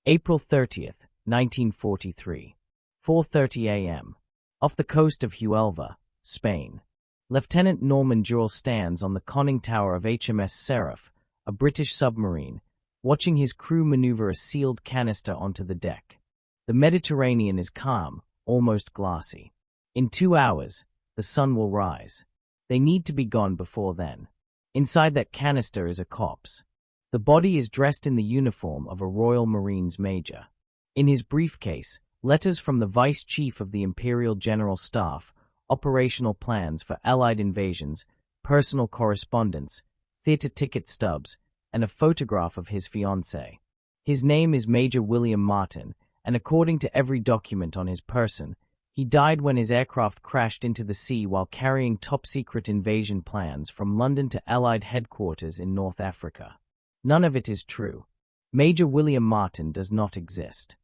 April 30th, 1943. 4:30 a.m. Off the coast of Huelva, Spain. Lieutenant Norman Jewell stands on the conning tower of HMS Seraph, a British submarine, watching his crew maneuver a sealed canister onto the deck. The Mediterranean is calm, almost glassy. In 2 hours, the sun will rise. They need to be gone before then. Inside that canister is a corpse. The body is dressed in the uniform of a Royal Marines major. In his briefcase, letters from the Vice Chief of the Imperial General Staff, operational plans for Allied invasions, personal correspondence, theater ticket stubs, and a photograph of his fiancée. His name is Major William Martin, and according to every document on his person, he died when his aircraft crashed into the sea while carrying top-secret invasion plans from London to Allied headquarters in North Africa. None of it is true. Major William Martin does not exist.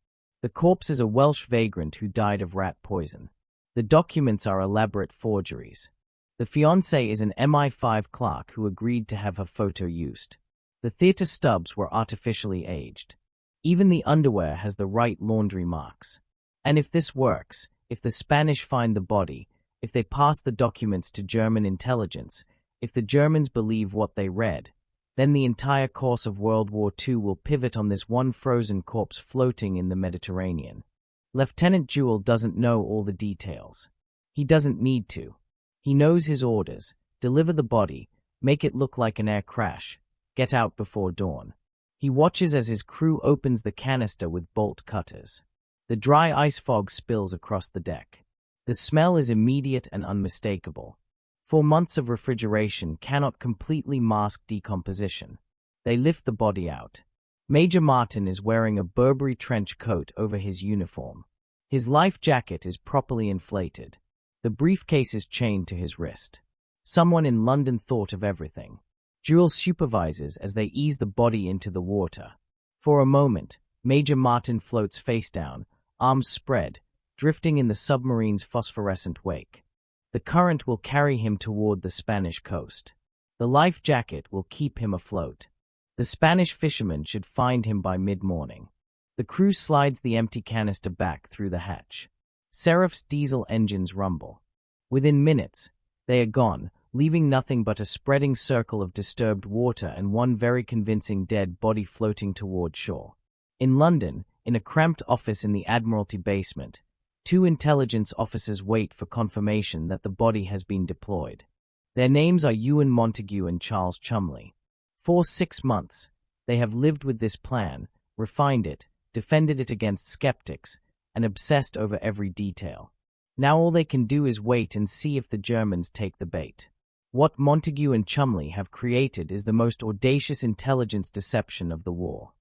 The corpse is a Welsh vagrant who died of rat poison. The documents are elaborate forgeries. The fiancée is an MI5 clerk who agreed to have her photo used. The theater stubs were artificially aged. Even the underwear has the right laundry marks. And if this works, if the Spanish find the body, if they pass the documents to German intelligence, if the Germans believe what they read, then the entire course of World War II will pivot on this one frozen corpse floating in the Mediterranean. Lieutenant Jewell doesn't know all the details. He doesn't need to. He knows his orders: deliver the body, make it look like an air crash, get out before dawn. He watches as his crew opens the canister with bolt cutters. The dry ice fog spills across the deck. The smell is immediate and unmistakable. 4 months of refrigeration cannot completely mask decomposition. They lift the body out. Major Martin is wearing a Burberry trench coat over his uniform. His life jacket is properly inflated. The briefcase is chained to his wrist. Someone in London thought of everything. Jewell supervises as they ease the body into the water. For a moment, Major Martin floats face down, arms spread, drifting in the submarine's phosphorescent wake. The current will carry him toward the Spanish coast. The life jacket will keep him afloat. The Spanish fishermen should find him by mid-morning. The crew slides the empty canister back through the hatch. Seraph's diesel engines rumble. Within minutes, they are gone, leaving nothing but a spreading circle of disturbed water and one very convincing dead body floating toward shore. In London, in a cramped office in the Admiralty basement, 2 intelligence officers wait for confirmation that the body has been deployed. Their names are Ewan Montague and Charles Chumley. For 6 months, they have lived with this plan, refined it, defended it against skeptics, and obsessed over every detail. Now all they can do is wait and see if the Germans take the bait. What Montague and Chumley have created is the most audacious intelligence deception of the war.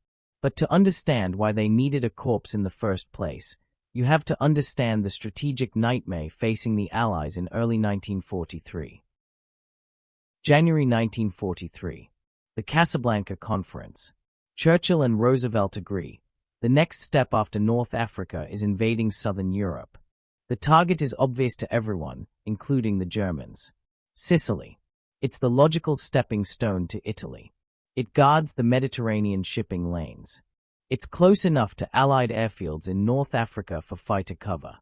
But to understand why they needed a corpse in the first place, you have to understand the strategic nightmare facing the Allies in early 1943. January 1943. The Casablanca Conference. Churchill and Roosevelt agree. The next step after North Africa is invading southern Europe. The target is obvious to everyone, including the Germans. Sicily. It's the logical stepping stone to Italy. It guards the Mediterranean shipping lanes. It's close enough to Allied airfields in North Africa for fighter cover.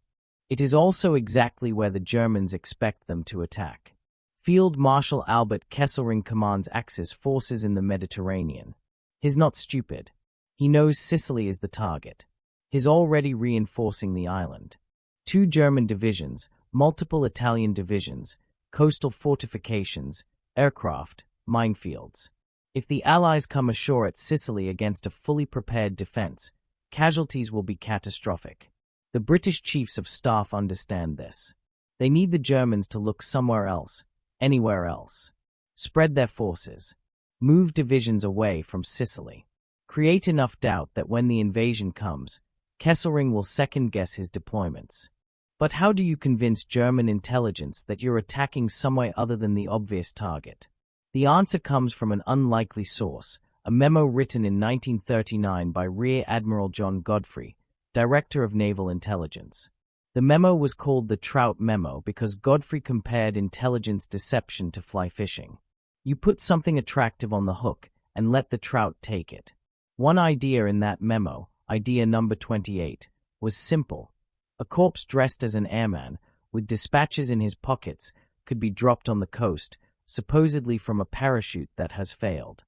It is also exactly where the Germans expect them to attack. Field Marshal Albert Kesselring commands Axis forces in the Mediterranean. He's not stupid. He knows Sicily is the target. He's already reinforcing the island. 2 German divisions, multiple Italian divisions, coastal fortifications, aircraft, minefields. If the Allies come ashore at Sicily against a fully prepared defense, casualties will be catastrophic. The British chiefs of staff understand this. They need the Germans to look somewhere else, anywhere else. Spread their forces. Move divisions away from Sicily. Create enough doubt that when the invasion comes, Kesselring will second-guess his deployments. But how do you convince German intelligence that you're attacking somewhere other than the obvious target? The answer comes from an unlikely source, a memo written in 1939 by Rear Admiral John Godfrey, Director of Naval Intelligence. The memo was called the Trout Memo because Godfrey compared intelligence deception to fly fishing. You put something attractive on the hook and let the trout take it. One idea in that memo, idea number 28, was simple. A corpse dressed as an airman, with dispatches in his pockets, could be dropped on the coast, supposedly from a parachute that has failed.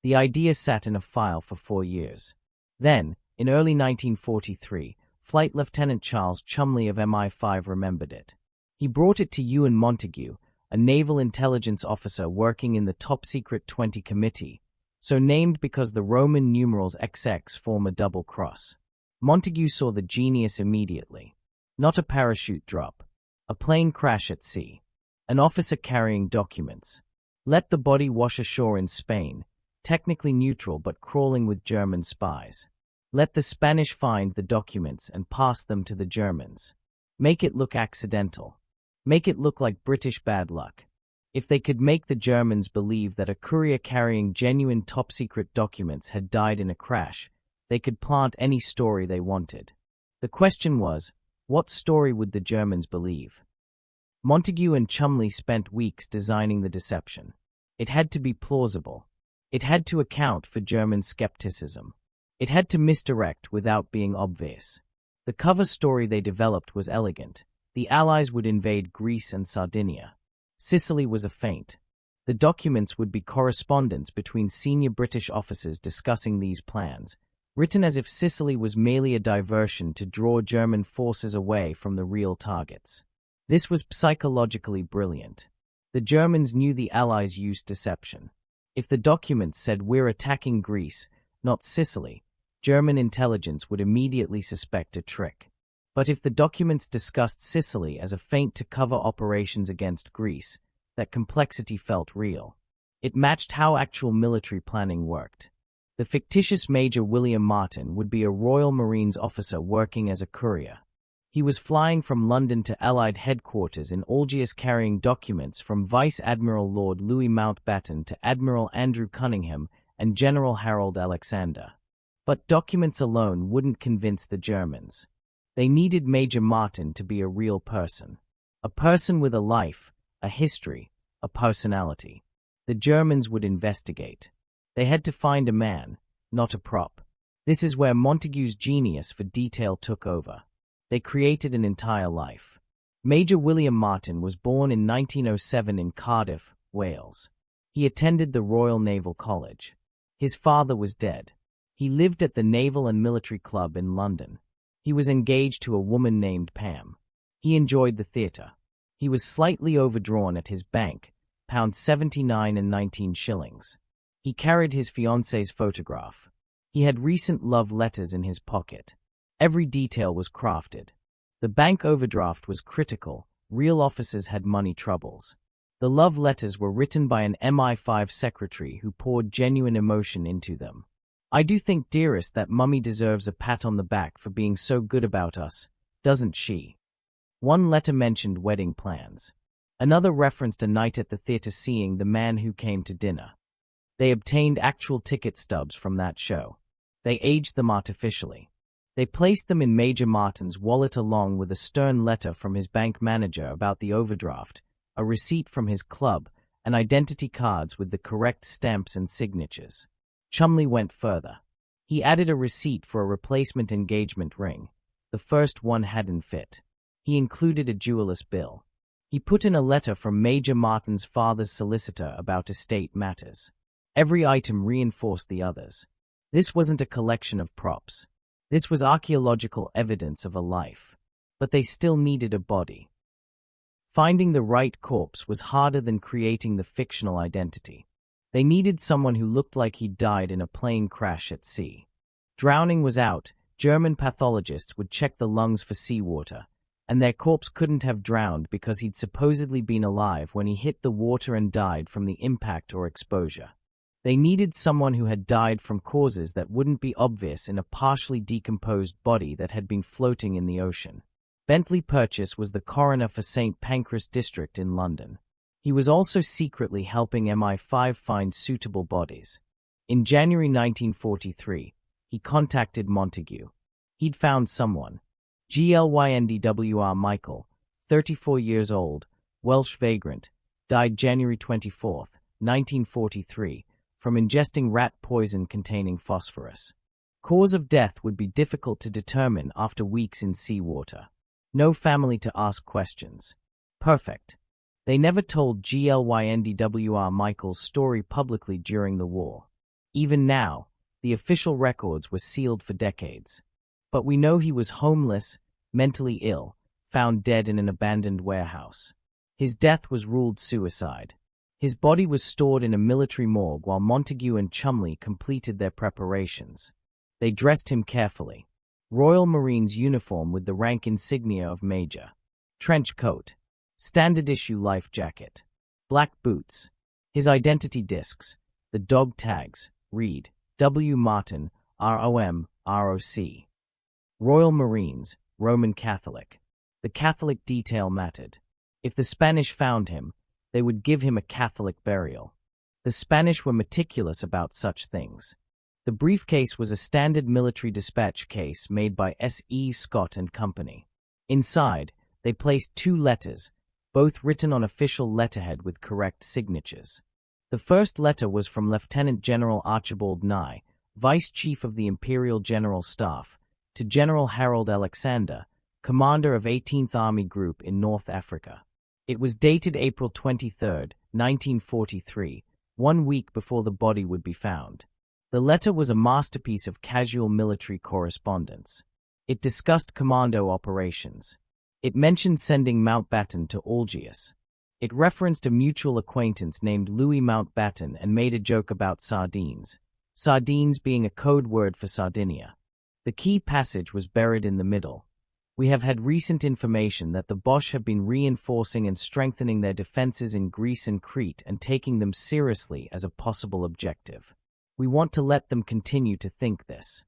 The idea sat in a file for 4 years. Then, in early 1943, Flight Lieutenant Charles Chumley of MI5 remembered it. He brought it to Ewan Montague, a naval intelligence officer working in the top-secret 20 Committee, so named because the Roman numerals XX form a double cross. Montague saw the genius immediately. Not a parachute drop. A plane crash at sea. An officer carrying documents. Let the body wash ashore in Spain, technically neutral but crawling with German spies. Let the Spanish find the documents and pass them to the Germans. Make it look accidental. Make it look like British bad luck. If they could make the Germans believe that a courier carrying genuine top-secret documents had died in a crash, they could plant any story they wanted. The question was, what story would the Germans believe? Montague and Chumley spent weeks designing the deception. It had to be plausible. It had to account for German skepticism. It had to misdirect without being obvious. The cover story they developed was elegant. The Allies would invade Greece and Sardinia. Sicily was a feint. The documents would be correspondence between senior British officers discussing these plans, written as if Sicily was merely a diversion to draw German forces away from the real targets. This was psychologically brilliant. The Germans knew the Allies used deception. If the documents said we're attacking Greece, not Sicily, German intelligence would immediately suspect a trick. But if the documents discussed Sicily as a feint to cover operations against Greece, that complexity felt real. It matched how actual military planning worked. The fictitious Major William Martin would be a Royal Marines officer working as a courier. He was flying from London to Allied headquarters in Algiers carrying documents from Vice Admiral Lord Louis Mountbatten to Admiral Andrew Cunningham and General Harold Alexander. But documents alone wouldn't convince the Germans. They needed Major Martin to be a real person. A person with a life, a history, a personality. The Germans would investigate. They had to find a man, not a prop. This is where Montague's genius for detail took over. They created an entire life. Major William Martin was born in 1907 in Cardiff, Wales. He attended the Royal Naval College. His father was dead. He lived at the Naval and Military Club in London. He was engaged to a woman named Pam. He enjoyed the theatre. He was slightly overdrawn at his bank, £79 and 19 shillings. He carried his fiancée's photograph. He had recent love letters in his pocket. Every detail was crafted. The bank overdraft was critical. Real officers had money troubles. The love letters were written by an MI5 secretary who poured genuine emotion into them. I do think, dearest, that Mummy deserves a pat on the back for being so good about us, doesn't she? One letter mentioned wedding plans. Another referenced a night at the theatre seeing The Man Who Came to Dinner. They obtained actual ticket stubs from that show. They aged them artificially. They placed them in Major Martin's wallet along with a stern letter from his bank manager about the overdraft, a receipt from his club, and identity cards with the correct stamps and signatures. Chumley went further. He added a receipt for a replacement engagement ring. The first one hadn't fit. He included a jeweller's bill. He put in a letter from Major Martin's father's solicitor about estate matters. Every item reinforced the others. This wasn't a collection of props. This was archaeological evidence of a life. But they still needed a body. Finding the right corpse was harder than creating the fictional identity. They needed someone who looked like he'd died in a plane crash at sea. Drowning was out. German pathologists would check the lungs for seawater, and their corpse couldn't have drowned because he'd supposedly been alive when he hit the water and died from the impact or exposure. They needed someone who had died from causes that wouldn't be obvious in a partially decomposed body that had been floating in the ocean. Bentley Purchase was the coroner for St. Pancras District in London. He was also secretly helping MI5 find suitable bodies. In January 1943, he contacted Montague. He'd found someone. Glyndwr Michael, 34 years old, Welsh vagrant, died January 24, 1943, from ingesting rat poison containing phosphorus. Cause of death would be difficult to determine after weeks in seawater. No family to ask questions. Perfect. They never told Glyndwr Michael's story publicly during the war. Even now, the official records were sealed for decades. But we know he was homeless, mentally ill, found dead in an abandoned warehouse. His death was ruled suicide. His body was stored in a military morgue while Montague and Cholmondeley completed their preparations. They dressed him carefully. Royal Marines uniform with the rank insignia of Major. Trench coat. Standard issue life jacket. Black boots. His identity discs. The dog tags. Read. W. Martin, ROM, ROC. Royal Marines, Roman Catholic. The Catholic detail mattered. If the Spanish found him, they would give him a Catholic burial. The Spanish were meticulous about such things. The briefcase was a standard military dispatch case made by S.E. Scott and Company. Inside, they placed 2 letters, both written on official letterhead with correct signatures. The first letter was from Lieutenant General Archibald Nye, Vice Chief of the Imperial General Staff, to General Harold Alexander, commander of 18th Army Group in North Africa. It was dated April 23, 1943, 1 week before the body would be found. The letter was a masterpiece of casual military correspondence. It discussed commando operations. It mentioned sending Mountbatten to Algiers. It referenced a mutual acquaintance named Louis Mountbatten and made a joke about sardines, sardines being a code word for Sardinia. The key passage was buried in the middle. We have had recent information that the Boche have been reinforcing and strengthening their defenses in Greece and Crete and taking them seriously as a possible objective. We want to let them continue to think this.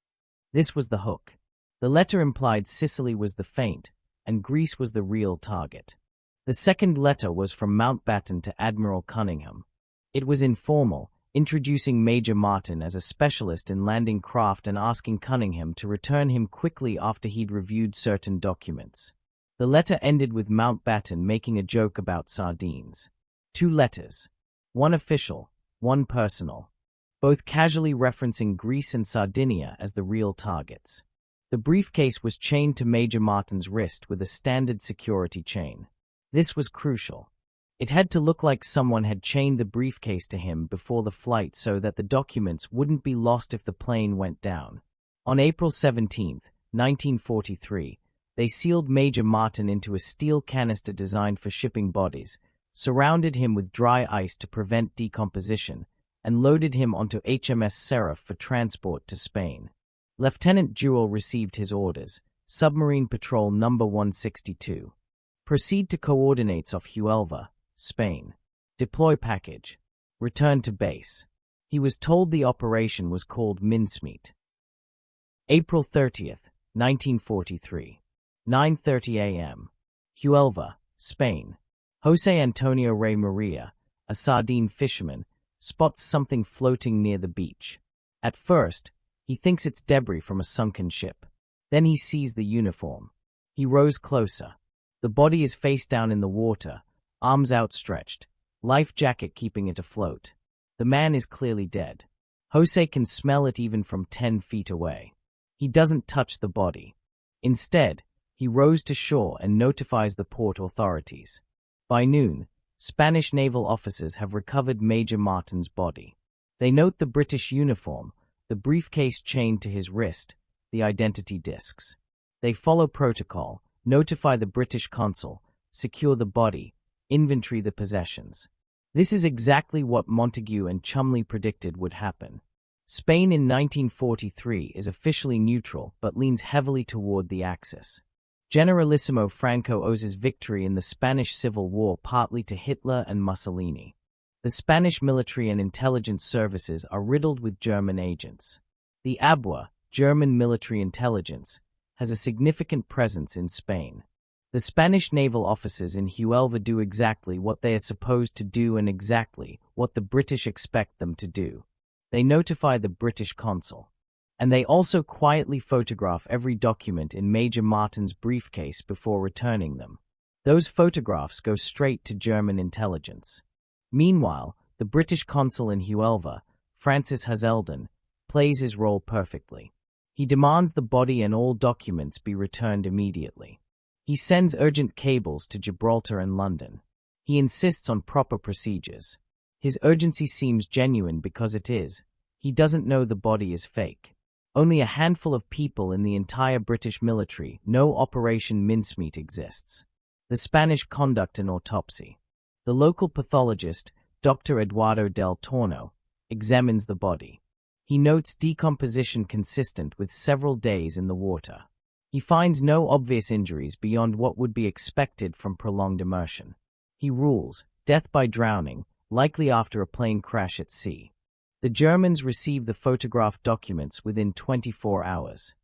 This was the hook. The letter implied Sicily was the feint, and Greece was the real target. The second letter was from Mountbatten to Admiral Cunningham. It was informal, introducing Major Martin as a specialist in landing craft and asking Cunningham to return him quickly after he'd reviewed certain documents. The letter ended with Mountbatten making a joke about sardines. 2 letters. One official, one personal. Both casually referencing Greece and Sardinia as the real targets. The briefcase was chained to Major Martin's wrist with a standard security chain. This was crucial. It had to look like someone had chained the briefcase to him before the flight so that the documents wouldn't be lost if the plane went down. On April 17, 1943, they sealed Major Martin into a steel canister designed for shipping bodies, surrounded him with dry ice to prevent decomposition, and loaded him onto HMS Seraph for transport to Spain. Lieutenant Jewell received his orders, Submarine Patrol No. 162. Proceed to coordinates off Huelva, Spain. Deploy package. Return to base. He was told the operation was called Mincemeat. April 30th, 1943. 9:30 a.m. Huelva, Spain. Jose Antonio Rey Maria, a sardine fisherman, spots something floating near the beach. At first, he thinks it's debris from a sunken ship. Then he sees the uniform. He rows closer. The body is face down in the water, arms outstretched, life jacket keeping it afloat. The man is clearly dead. Jose can smell it even from 10 feet away. He doesn't touch the body. Instead, he rows to shore and notifies the port authorities. By noon, Spanish naval officers have recovered Major Martin's body. They note the British uniform, the briefcase chained to his wrist, the identity discs. They follow protocol, notify the British consul, secure the body, inventory the possessions. This is exactly what Montague and Cholmondeley predicted would happen. Spain in 1943 is officially neutral but leans heavily toward the Axis. Generalissimo Franco owes his victory in the Spanish Civil War partly to Hitler and Mussolini. The Spanish military and intelligence services are riddled with German agents. The ABWA, German military intelligence, has a significant presence in Spain. The Spanish naval officers in Huelva do exactly what they are supposed to do and exactly what the British expect them to do. They notify the British consul. And they also quietly photograph every document in Major Martin's briefcase before returning them. Those photographs go straight to German intelligence. Meanwhile, the British consul in Huelva, Francis Hazeldon, plays his role perfectly. He demands the body and all documents be returned immediately. He sends urgent cables to Gibraltar and London. He insists on proper procedures. His urgency seems genuine because it is. He doesn't know the body is fake. Only a handful of people in the entire British military know Operation Mincemeat exists. The Spanish conduct an autopsy. The local pathologist, Dr. Eduardo del Torno, examines the body. He notes decomposition consistent with several days in the water. He finds no obvious injuries beyond what would be expected from prolonged immersion. He rules death by drowning, likely after a plane crash at sea. The Germans receive the photographed documents within 24 hours.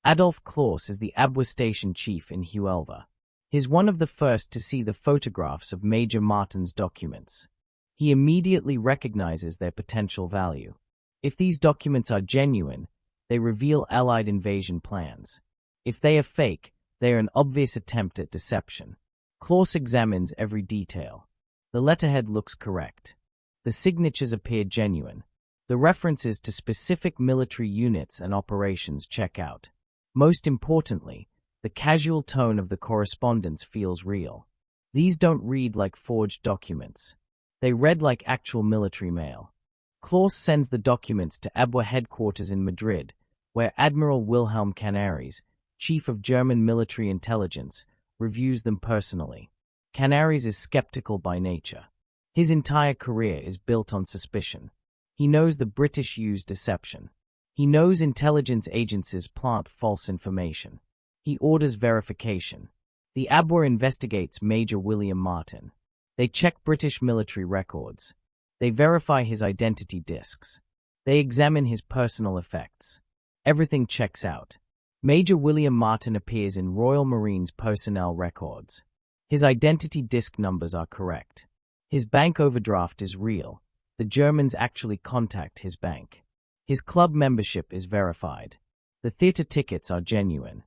Adolf Claus is the ABWA station chief in Huelva. He is one of the first to see the photographs of Major Martin's documents. He immediately recognizes their potential value. If these documents are genuine, they reveal Allied invasion plans. If they are fake, they are an obvious attempt at deception. Claus examines every detail. The letterhead looks correct. The signatures appear genuine. The references to specific military units and operations check out. Most importantly, the casual tone of the correspondence feels real. These don't read like forged documents. They read like actual military mail. Claus sends the documents to ABWA headquarters in Madrid, where Admiral Wilhelm Canaris, chief of German military intelligence, reviews them personally. Canaris is skeptical by nature. His entire career is built on suspicion. He knows the British use deception. He knows intelligence agencies plant false information. He orders verification. The ABWA investigates Major William Martin. They check British military records. They verify his identity discs. They examine his personal effects. Everything checks out. Major William Martin appears in Royal Marines personnel records. His identity disc numbers are correct. His bank overdraft is real. The Germans actually contact his bank. His club membership is verified. The theater tickets are genuine.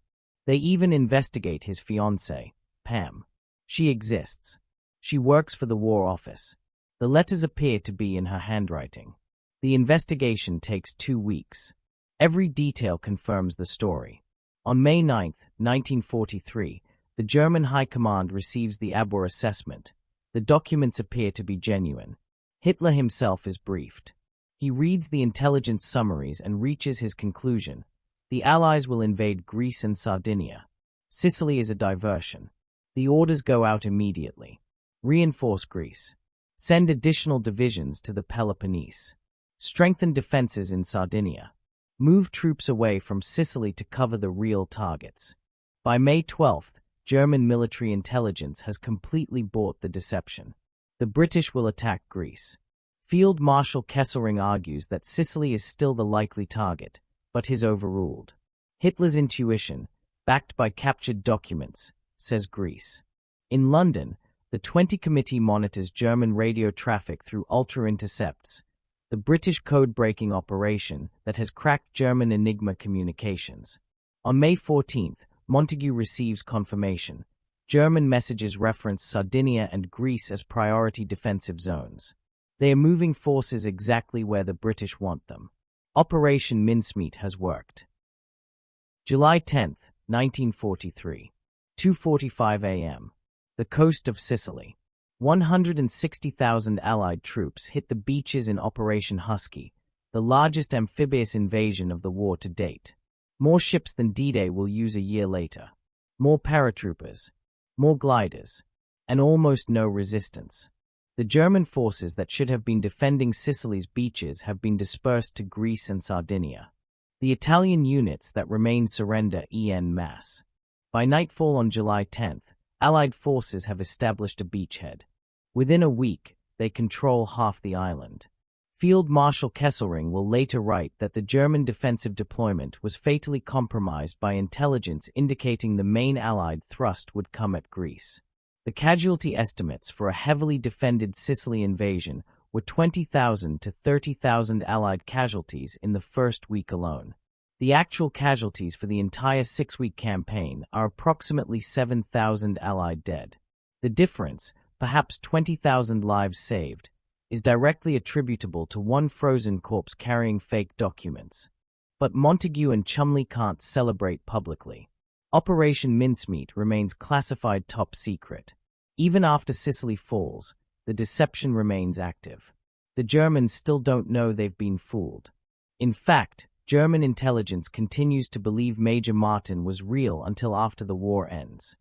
They even investigate his fiancée, Pam. She exists. She works for the War Office. The letters appear to be in her handwriting. The investigation takes 2 weeks. Every detail confirms the story. On May 9, 1943, the German High Command receives the ABWA assessment. The documents appear to be genuine. Hitler himself is briefed. He reads the intelligence summaries and reaches his conclusion. The Allies will invade Greece and Sardinia. Sicily is a diversion. The orders go out immediately. Reinforce Greece. Send additional divisions to the Peloponnese. Strengthen defenses in Sardinia. Move troops away from Sicily to cover the real targets. By May 12th, German military intelligence has completely bought the deception. The British will attack Greece. Field Marshal Kesselring argues that Sicily is still the likely target, but he's overruled. Hitler's intuition, backed by captured documents, says Greece. In London, the 20 Committee monitors German radio traffic through ultra-intercepts, the British code-breaking operation that has cracked German Enigma communications. On May 14th, Montagu receives confirmation. German messages reference Sardinia and Greece as priority defensive zones. They are moving forces exactly where the British want them. Operation Mincemeat has worked. July 10, 1943. 2:45 a.m. The coast of Sicily. 160,000 Allied troops hit the beaches in Operation Husky, the largest amphibious invasion of the war to date. More ships than D-Day will use a year later. More paratroopers. More gliders. And almost no resistance. The German forces that should have been defending Sicily's beaches have been dispersed to Greece and Sardinia. The Italian units that remain surrender en masse. By nightfall on July 10th, Allied forces have established a beachhead. Within a week, they control half the island. Field Marshal Kesselring will later write that the German defensive deployment was fatally compromised by intelligence indicating the main Allied thrust would come at Greece. The casualty estimates for a heavily defended Sicily invasion were 20,000 to 30,000 Allied casualties in the first week alone. The actual casualties for the entire 6-week campaign are approximately 7,000 Allied dead. The difference, perhaps 20,000 lives saved, is directly attributable to one frozen corpse carrying fake documents. But Montagu and Cholmondeley can't celebrate publicly. Operation Mincemeat remains classified top secret. Even after Sicily falls, the deception remains active. The Germans still don't know they've been fooled. In fact, German intelligence continues to believe Major Martin was real until after the war ends.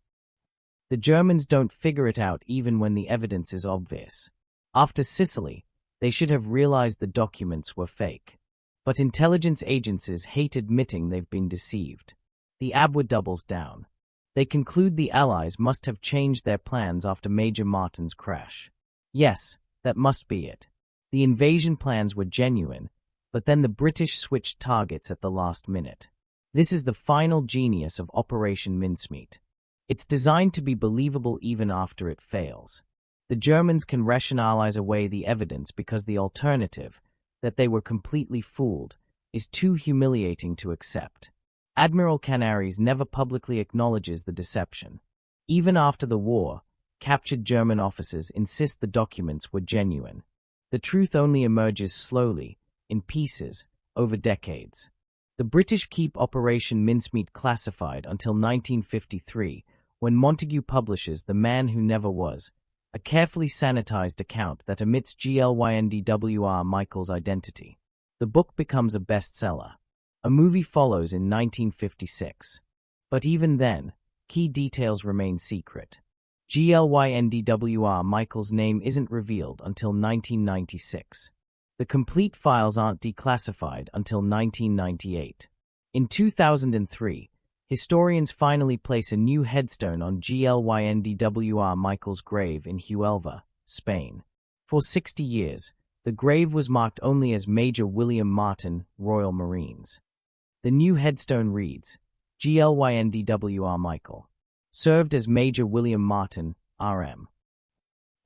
The Germans don't figure it out even when the evidence is obvious. After Sicily, they should have realized the documents were fake. But intelligence agencies hate admitting they've been deceived. The ABWA doubles down. They conclude the Allies must have changed their plans after Major Martin's crash. Yes, that must be it. The invasion plans were genuine, but then the British switched targets at the last minute. This is the final genius of Operation Mincemeat. It's designed to be believable even after it fails. The Germans can rationalize away the evidence because the alternative, that they were completely fooled, is too humiliating to accept. Admiral Canaris never publicly acknowledges the deception. Even after the war, captured German officers insist the documents were genuine. The truth only emerges slowly, in pieces, over decades. The British keep Operation Mincemeat classified until 1953, when Montagu publishes The Man Who Never Was, a carefully sanitized account that omits Glyndwr Michael's identity. The book becomes a bestseller. A movie follows in 1956. But even then, key details remain secret. Glyndwr Michael's name isn't revealed until 1996. The complete files aren't declassified until 1998. In 2003, historians finally place a new headstone on Glyndwr Michael's grave in Huelva, Spain. For 60 years, the grave was marked only as Major William Martin, Royal Marines. The new headstone reads, Glyndwr Michael. Served as Major William Martin, RM.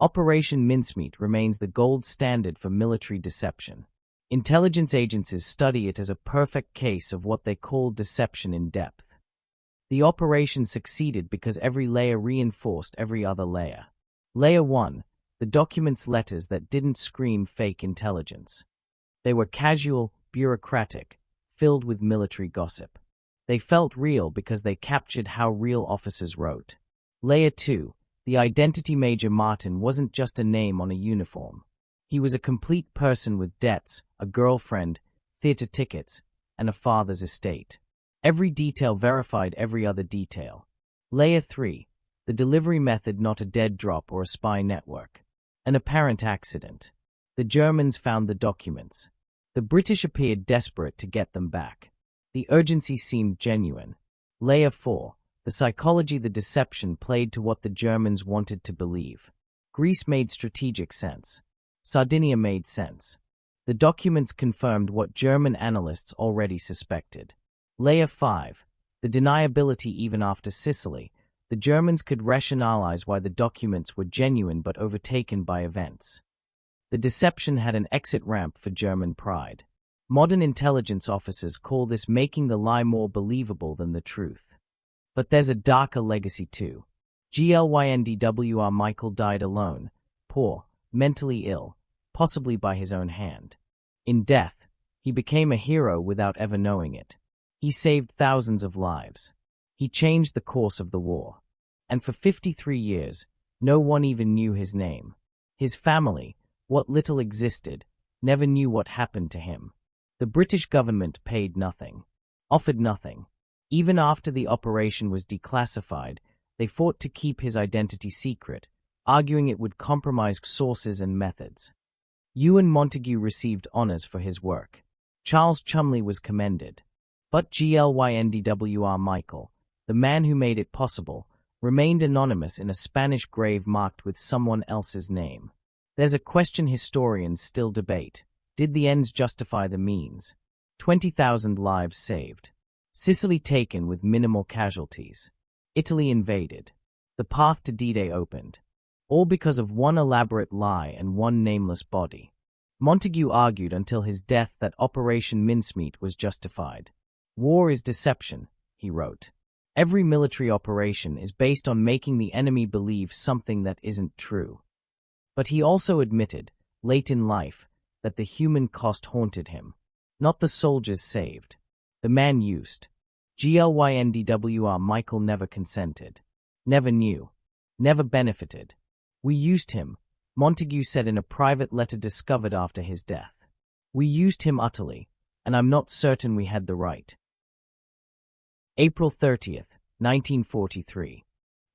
Operation Mincemeat remains the gold standard for military deception. Intelligence agencies study it as a perfect case of what they call deception in depth. The operation succeeded because every layer reinforced every other layer. Layer 1, the documents' letters that didn't scream fake intelligence. They were casual, bureaucratic, filled with military gossip. They felt real because they captured how real officers wrote. Layer 2, the identity Major Martin wasn't just a name on a uniform. He was a complete person with debts, a girlfriend, theater tickets, and a father's estate. Every detail verified every other detail. Layer 3, the delivery method not a dead drop or a spy network. An apparent accident. The Germans found the documents. The British appeared desperate to get them back. The urgency seemed genuine. Layer 4, the psychology the deception played to what the Germans wanted to believe. Greece made strategic sense. Sardinia made sense. The documents confirmed what German analysts already suspected. Layer 5, the deniability even after Sicily. The Germans could rationalize why the documents were genuine but overtaken by events. The deception had an exit ramp for German pride. Modern intelligence officers call this making the lie more believable than the truth. But there's a darker legacy too. Glyndwr Michael died alone, poor, mentally ill, possibly by his own hand. In death, he became a hero without ever knowing it. He saved thousands of lives. He changed the course of the war. And for 53 years, no one even knew his name. His family, what little existed, never knew what happened to him. The British government paid nothing, offered nothing. Even after the operation was declassified, they fought to keep his identity secret, arguing it would compromise sources and methods. Ewan Montagu received honors for his work. Charles Cholmondeley was commended. But Glyndwr Michael, the man who made it possible, remained anonymous in a Spanish grave marked with someone else's name. There's a question historians still debate. Did the ends justify the means? 20,000 lives saved. Sicily taken with minimal casualties. Italy invaded. The path to D-Day opened. All because of one elaborate lie and one nameless body. Montagu argued until his death that Operation Mincemeat was justified. War is deception, he wrote. Every military operation is based on making the enemy believe something that isn't true. But he also admitted, late in life, that the human cost haunted him. Not the soldiers saved, The man used. Glyndwr Michael never consented. Never knew. Never benefited. We used him, Montague said in a private letter discovered after his death. We used him utterly, and I'm not certain we had the right. April 30th, 1943.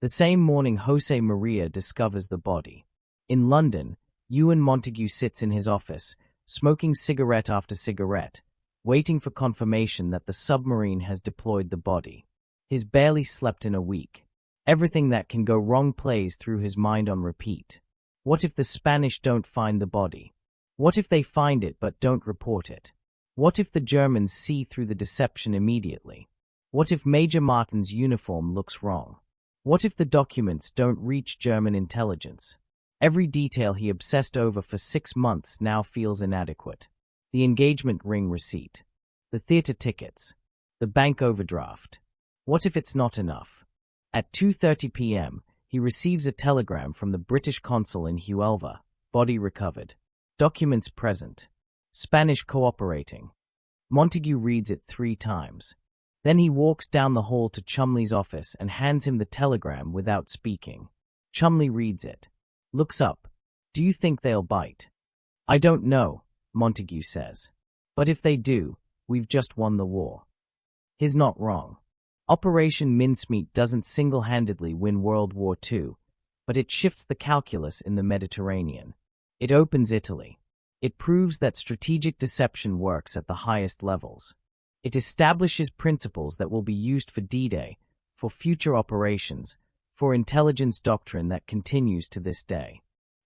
The same morning Jose Maria discovers the body. In London, Ewan Montague sits in his office, smoking cigarette after cigarette, waiting for confirmation that the submarine has deployed the body. He's barely slept in a week. Everything that can go wrong plays through his mind on repeat. What if the Spanish don't find the body? What if they find it but don't report it? What if the Germans see through the deception immediately? What if Major Martin's uniform looks wrong? What if the documents don't reach German intelligence? Every detail he obsessed over for 6 months now feels inadequate. The engagement ring receipt, the theater tickets, the bank overdraft. What if it's not enough? At 2:30 p.m., he receives a telegram from the British consul in Huelva. Body recovered. Documents present. Spanish cooperating. Montague reads it 3 times. Then he walks down the hall to Chumley's office and hands him the telegram without speaking. Chumley reads it. Looks up. Do you think they'll bite? I don't know, Montague says. But if they do, we've just won the war. He's not wrong. Operation Mincemeat doesn't single-handedly win World War II, but it shifts the calculus in the Mediterranean. It opens Italy. It proves that strategic deception works at the highest levels. It establishes principles that will be used for D-Day, for future operations, for intelligence doctrine that continues to this day.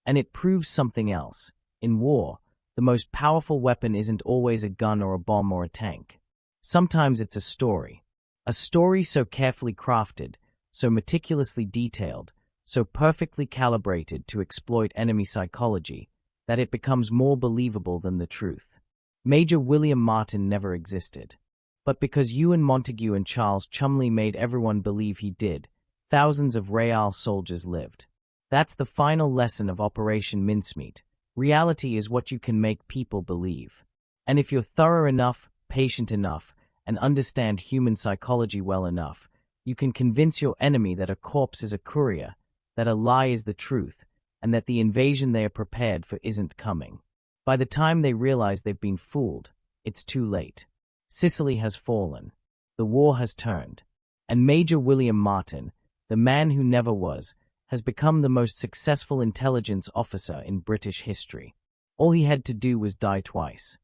And it proves something else. In war, the most powerful weapon isn't always a gun or a bomb or a tank. Sometimes it's a story so carefully crafted, so meticulously detailed, so perfectly calibrated to exploit enemy psychology, that it becomes more believable than the truth. Major William Martin never existed. But because Ewan Montague and Charles Chumley made everyone believe he did, thousands of Real soldiers lived. That's the final lesson of Operation Mincemeat. Reality is what you can make people believe. And if you're thorough enough, patient enough, and understand human psychology well enough, you can convince your enemy that a corpse is a courier, that a lie is the truth, and that the invasion they are prepared for isn't coming. By the time they realize they've been fooled, it's too late. Sicily has fallen. The war has turned. And Major William Martin, the man who never was, has become the most successful intelligence officer in British history. All he had to do was die twice.